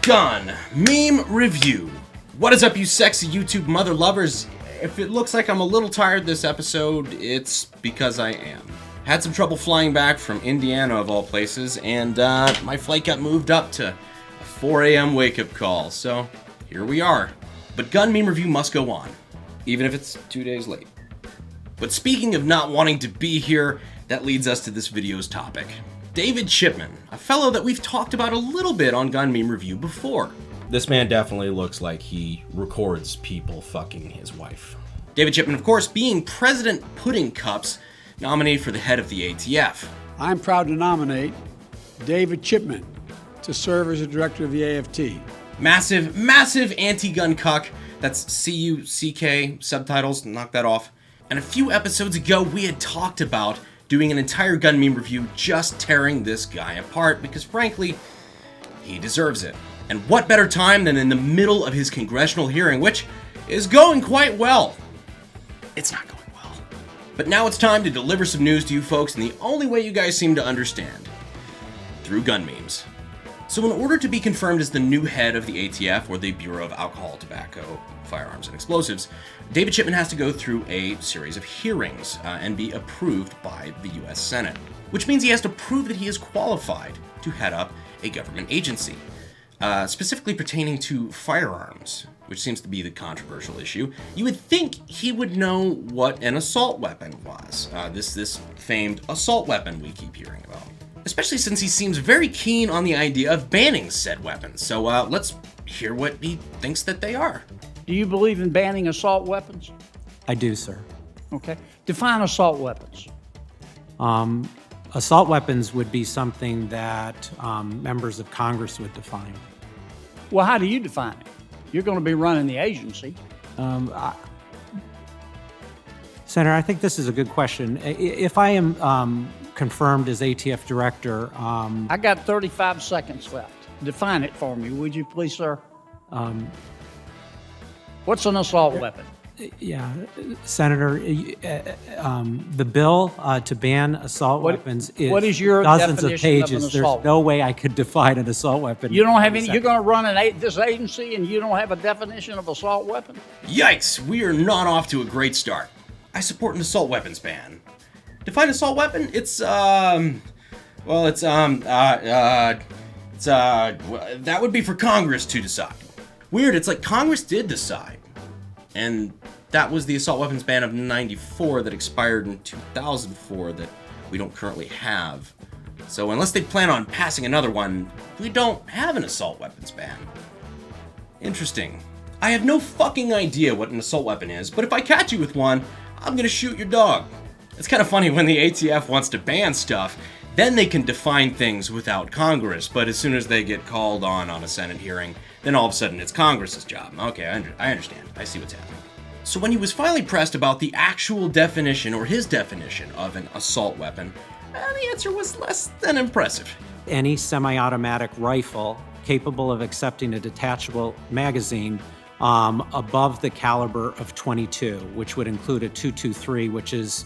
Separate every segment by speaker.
Speaker 1: Gun Meme Review. What is up, you sexy YouTube mother lovers? If it looks like I'm a little tired this episode, it's because I am. Had some trouble flying back from Indiana of all places, and my flight got moved up to a 4 a.m. wake-up call, so here we are. But Gun Meme Review must go on, even if it's 2 days late. But speaking of not wanting to be here, that leads us to this video's topic. David Chipman, a fellow that we've talked about a little bit on Gun Meme Review before. This man definitely looks like he records people fucking his wife. David Chipman, of course, being President Pudding Cups, nominated for the head of the ATF.
Speaker 2: I'm proud to nominate David Chipman to serve as the director of the AFT.
Speaker 1: Massive anti-gun cuck. That's C-U-C-K, subtitles, knock that off. And a few episodes ago, we had talked about doing an entire Gun Meme Review just tearing this guy apart because, frankly, he deserves it. And what better time than in the middle of his congressional hearing, which is going quite well. It's not going well. But now it's time to deliver some news to you folks in the only way you guys seem to understand. Through gun memes. So in order to be confirmed as the new head of the ATF, or the Bureau of Alcohol, Tobacco, Firearms, and Explosives, David Chipman has to go through a series of hearings and be approved by the US Senate, which means he has to prove that he is qualified to head up a government agency, specifically pertaining to firearms, which seems to be the controversial issue. You would think he would know what an assault weapon was, this famed assault weapon we keep hearing about, especially since he seems very keen on the idea of banning said weapons. So let's hear what he thinks that they are.
Speaker 3: Do you believe in banning assault weapons?
Speaker 4: I do, sir.
Speaker 3: Okay. Define assault weapons.
Speaker 4: Assault weapons would be something that members of Congress would define.
Speaker 3: Well, how do you define it? You're going to be running the agency.
Speaker 4: Senator, I think this is a good question. If I am confirmed as ATF director...
Speaker 3: I got 35 seconds left. Define it for me, would you please, sir? What's an assault weapon?
Speaker 4: Yeah, Senator, the bill to ban assault weapons is
Speaker 3: what is your
Speaker 4: dozens of
Speaker 3: definition of an
Speaker 4: pages.
Speaker 3: assault
Speaker 4: There's no way I could define an assault weapon.
Speaker 3: You don't have any. You're going to run this agency, and you don't have a definition of assault weapon?
Speaker 1: Yikes! We are not off to a great start. I support an assault weapons ban. Define assault weapon? That would be for Congress to decide. Weird. It's like Congress did decide, and that was the assault weapons ban of '94 that expired in 2004 that we don't currently have. So unless they plan on passing another one, we don't have an assault weapons ban. Interesting. I have no fucking idea what an assault weapon is, but if I catch you with one, I'm gonna shoot your dog. It's kind of funny when the ATF wants to ban stuff, then they can define things without Congress, but as soon as they get called on a Senate hearing, then all of a sudden it's Congress's job. Okay, I understand. I see what's happening. So when he was finally pressed about the actual definition, or his definition, of an assault weapon, the answer was less than impressive.
Speaker 4: Any semi-automatic rifle capable of accepting a detachable magazine above the caliber of .22, which would include a .223, which is,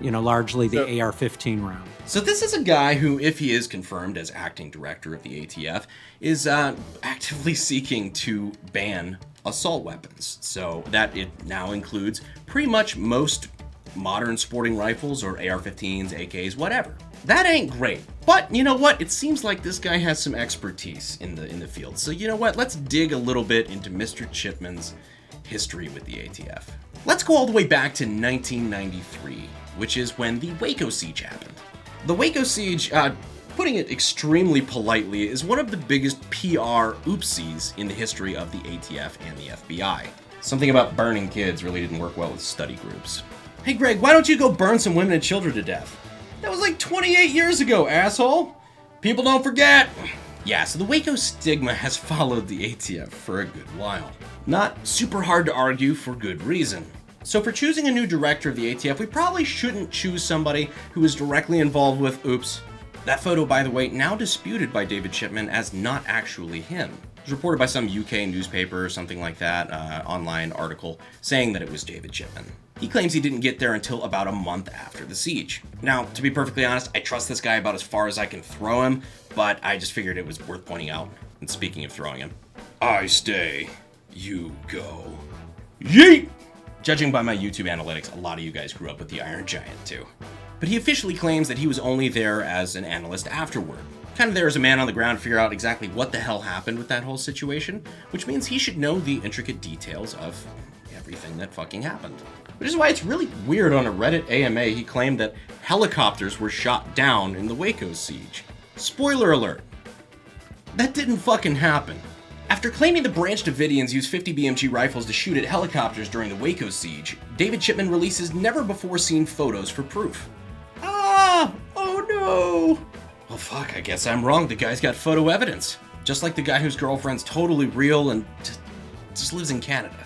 Speaker 4: largely the AR-15 round.
Speaker 1: So this is a guy who, if he is confirmed as acting director of the ATF, is actively seeking to ban assault weapons. So that it now includes pretty much most modern sporting rifles, or AR-15s, AKs, whatever. That ain't great. But you know what? It seems like this guy has some expertise in the field. So you know what? Let's dig a little bit into Mr. Chipman's history with the ATF. Let's go all the way back to 1993, which is when the Waco siege happened. The Waco siege, putting it extremely politely, is one of the biggest PR oopsies in the history of the ATF and the FBI. Something about burning kids really didn't work well with study groups. Hey Greg, why don't you go burn some women and children to death? That was like 28 years ago, asshole! People don't forget! Yeah, so the Waco stigma has followed the ATF for a good while. Not super hard to argue, for good reason. So for choosing a new director of the ATF, we probably shouldn't choose somebody who is directly involved with, oops. That photo, by the way, now disputed by David Chipman as not actually him. It was reported by some UK newspaper or something like that, online article, saying that it was David Chipman. He claims he didn't get there until about a month after the siege. Now, to be perfectly honest, I trust this guy about as far as I can throw him, but I just figured it was worth pointing out. And speaking of throwing him, I stay, you go. Yeet! Judging by my YouTube analytics, a lot of you guys grew up with the Iron Giant too. But he officially claims that he was only there as an analyst afterward. Kind of there as a man on the ground to figure out exactly what the hell happened with that whole situation, which means he should know the intricate details of everything that fucking happened. Which is why it's really weird on a Reddit AMA he claimed that helicopters were shot down in the Waco siege. Spoiler alert. That didn't fucking happen. After claiming the Branch Davidians used 50 BMG rifles to shoot at helicopters during the Waco siege, David Chipman releases never-before-seen photos for proof. Ah! Oh no! Well fuck, I guess I'm wrong. The guy's got photo evidence. Just like the guy whose girlfriend's totally real and just lives in Canada.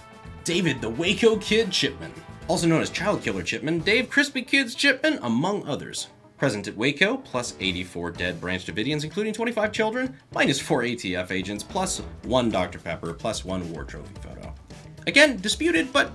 Speaker 1: David the Waco Kid Chipman. Also known as Child Killer Chipman, Dave Crispy Kids Chipman, among others. Present at Waco, plus 84 dead Branch Davidians, including 25 children, minus 4 ATF agents, plus 1 Dr. Pepper, plus 1 war trophy photo. Again, disputed, but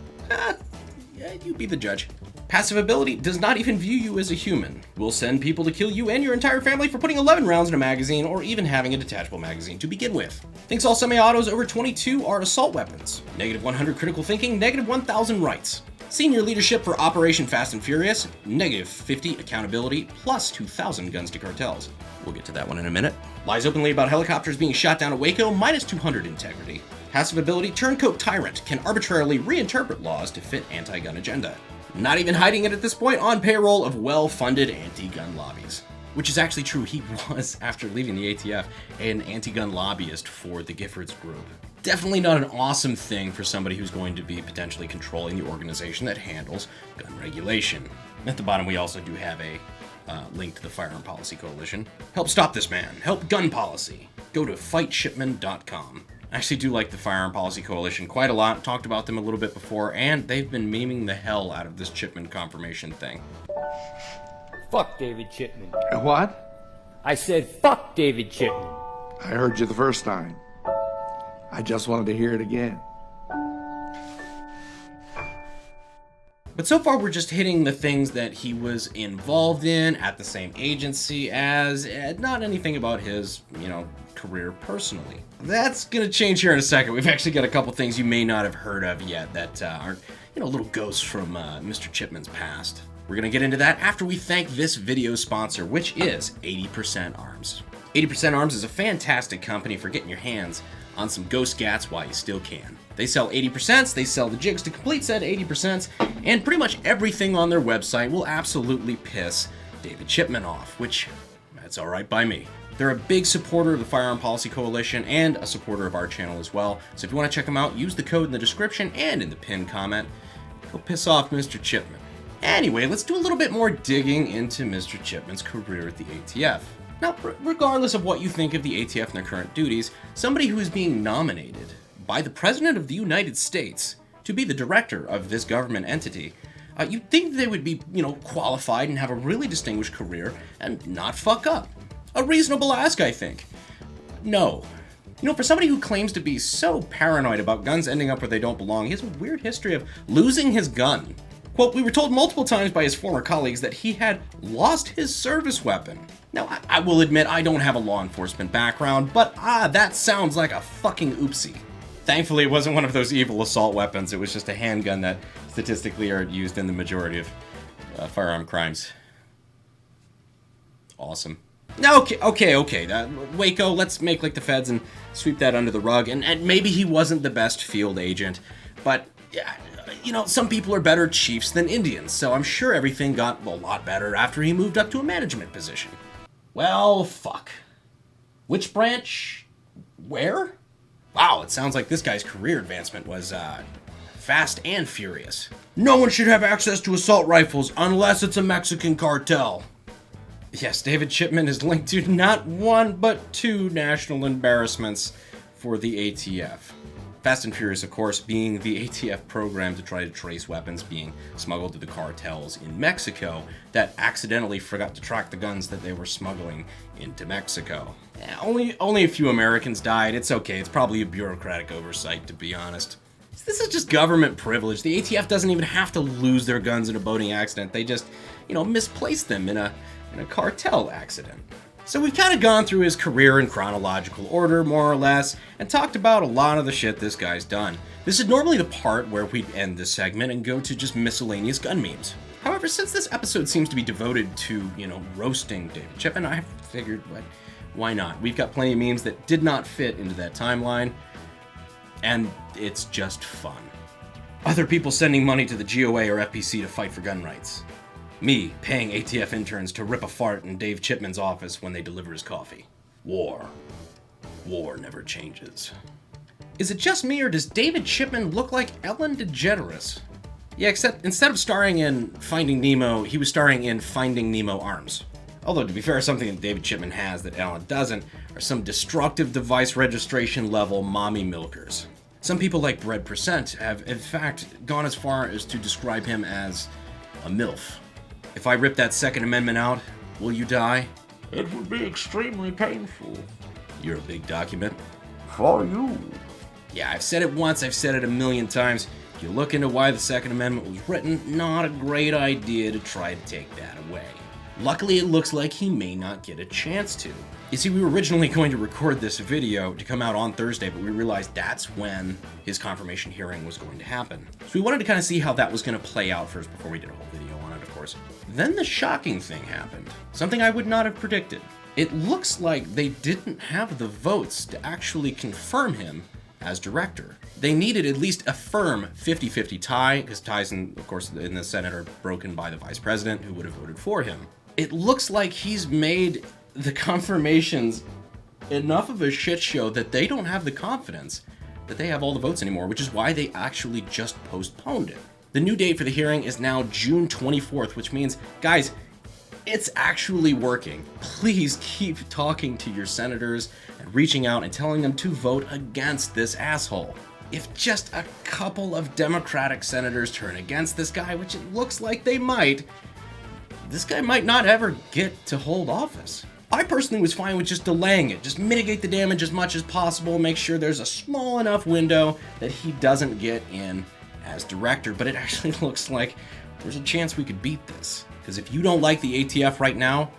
Speaker 1: you be the judge. Passive ability does not even view you as a human. Will send people to kill you and your entire family for putting 11 rounds in a magazine or even having a detachable magazine to begin with. Thinks all semi-autos over 22 are assault weapons. Negative 100 critical thinking, negative 1,000 rights. Senior leadership for Operation Fast and Furious, negative 50 accountability, plus 2,000 guns to cartels. We'll get to that one in a minute. Lies openly about helicopters being shot down at Waco, minus 200 integrity. Passive ability, turncoat tyrant, can arbitrarily reinterpret laws to fit anti-gun agenda. Not even hiding it at this point, on payroll of well-funded anti-gun lobbies. Which is actually true, he was, after leaving the ATF, an anti-gun lobbyist for the Giffords Group. Definitely not an awesome thing for somebody who's going to be potentially controlling the organization that handles gun regulation. At the bottom, we also do have a link to the Firearm Policy Coalition. Help stop this man. Help gun policy. Go to fightchipman.com. I actually do like the Firearm Policy Coalition quite a lot. Talked about them a little bit before, and they've been memeing the hell out of this Chipman confirmation thing.
Speaker 5: Fuck David Chipman.
Speaker 6: What?
Speaker 5: I said fuck David Chipman.
Speaker 6: I heard you the first time. I just wanted to hear it again.
Speaker 1: But so far we're just hitting the things that he was involved in at the same agency as, not anything about his, career personally. That's gonna change here in a second. We've actually got a couple things you may not have heard of yet that aren't, little ghosts from Mr. Chipman's past. We're gonna get into that after we thank this video sponsor, which is 80% Arms. 80% Arms is a fantastic company for getting your hands on some ghost gats while you still can. They sell 80%, they sell the jigs to complete said 80%, and pretty much everything on their website will absolutely piss David Chipman off, which, that's alright by me. They're a big supporter of the Firearm Policy Coalition and a supporter of our channel as well, so if you want to check them out, use the code in the description and in the pinned comment. Go piss off Mr. Chipman. Anyway, let's do a little bit more digging into Mr. Chipman's career at the ATF. Now, regardless of what you think of the ATF and their current duties, somebody who is being nominated by the President of the United States to be the director of this government entity, you'd think they would be, qualified and have a really distinguished career and not fuck up. A reasonable ask, I think. No. For somebody who claims to be so paranoid about guns ending up where they don't belong, he has a weird history of losing his gun. Quote, we were told multiple times by his former colleagues that he had lost his service weapon. Now, I will admit I don't have a law enforcement background, but that sounds like a fucking oopsie. Thankfully, it wasn't one of those evil assault weapons. It was just a handgun that statistically are used in the majority of firearm crimes. Awesome. Okay. Waco, let's make like the feds and sweep that under the rug. And maybe he wasn't the best field agent, but some people are better chiefs than Indians, so I'm sure everything got a lot better after he moved up to a management position. Well, fuck. Which branch? Where? Wow, it sounds like this guy's career advancement was, fast and furious. No one should have access to assault rifles unless it's a Mexican cartel. Yes, David Chipman is linked to not one, but 2 national embarrassments for the ATF. Fast and Furious, of course, being the ATF program to try to trace weapons being smuggled to the cartels in Mexico that accidentally forgot to track the guns that they were smuggling into Mexico. Only a few Americans died. It's okay. It's probably a bureaucratic oversight, to be honest. This is just government privilege. The ATF doesn't even have to lose their guns in a boating accident. They just, misplace them in a cartel accident. So we've kind of gone through his career in chronological order, more or less, and talked about a lot of the shit this guy's done. This is normally the part where we'd end this segment and go to just miscellaneous gun memes. However, since this episode seems to be devoted to, roasting David Chipman, I figured, why not? We've got plenty of memes that did not fit into that timeline, and it's just fun. Other people sending money to the GOA or FPC to fight for gun rights. Me paying ATF interns to rip a fart in Dave Chipman's office when they deliver his coffee. War. War never changes. Is it just me, or does David Chipman look like Ellen DeGeneres? Yeah, except instead of starring in Finding Nemo, he was starring in Finding Nemo Arms. Although, to be fair, something that David Chipman has that Ellen doesn't are some destructive device registration level mommy milkers. Some people like Bread Percent have, in fact, gone as far as to describe him as a MILF. If I rip that Second Amendment out, will you die?
Speaker 6: It would be extremely painful.
Speaker 1: You're a big document.
Speaker 6: For you.
Speaker 1: Yeah, I've said it once, I've said it a million times. If you look into why the Second Amendment was written, not a great idea to try to take that away. Luckily, it looks like he may not get a chance to. You see, we were originally going to record this video to come out on Thursday, but we realized that's when his confirmation hearing was going to happen. So we wanted to kind of see how that was going to play out first before we did a whole video on it, of course. Then the shocking thing happened. Something I would not have predicted. It looks like they didn't have the votes to actually confirm him as director. They needed at least a firm 50-50 tie, because ties, of course, in the Senate are broken by the vice president, who would have voted for him. It looks like he's made the confirmations enough of a shit show that they don't have the confidence that they have all the votes anymore, which is why they actually just postponed it. The new date for the hearing is now June 24th, which means, guys, it's actually working. Please keep talking to your senators and reaching out and telling them to vote against this asshole. If just a couple of Democratic senators turn against this guy, which it looks like they might, this guy might not ever get to hold office. I personally was fine with just delaying it. Just mitigate the damage as much as possible, make sure there's a small enough window that he doesn't get in as director, but it actually looks like there's a chance we could beat this. Because if you don't like the ATF right now,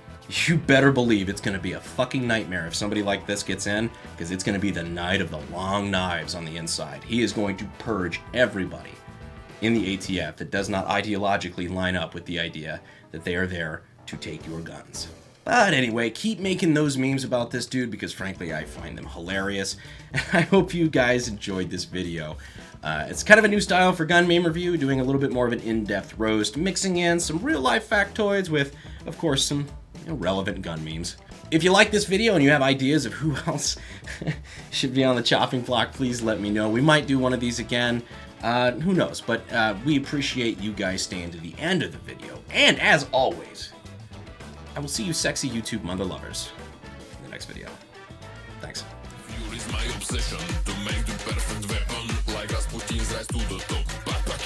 Speaker 1: you better believe it's going to be a fucking nightmare if somebody like this gets in, because it's going to be the night of the long knives on the inside. He is going to purge everybody in the ATF that does not ideologically line up with the idea that they are there to take your guns. But anyway, keep making those memes about this dude, because frankly I find them hilarious. And I hope you guys enjoyed this video. It's kind of a new style for gun meme review, doing a little bit more of an in-depth roast, mixing in some real-life factoids with, of course, some relevant gun memes. If you like this video and you have ideas of who else should be on the chopping block, please let me know. We might do one of these again. Who knows? But we appreciate you guys staying to the end of the video. And as always, I will see you sexy YouTube mother lovers in the next video. Thanks.
Speaker 7: Fuel is my obsession to make the perfect weapon. Like Rasputin's rise to the top. But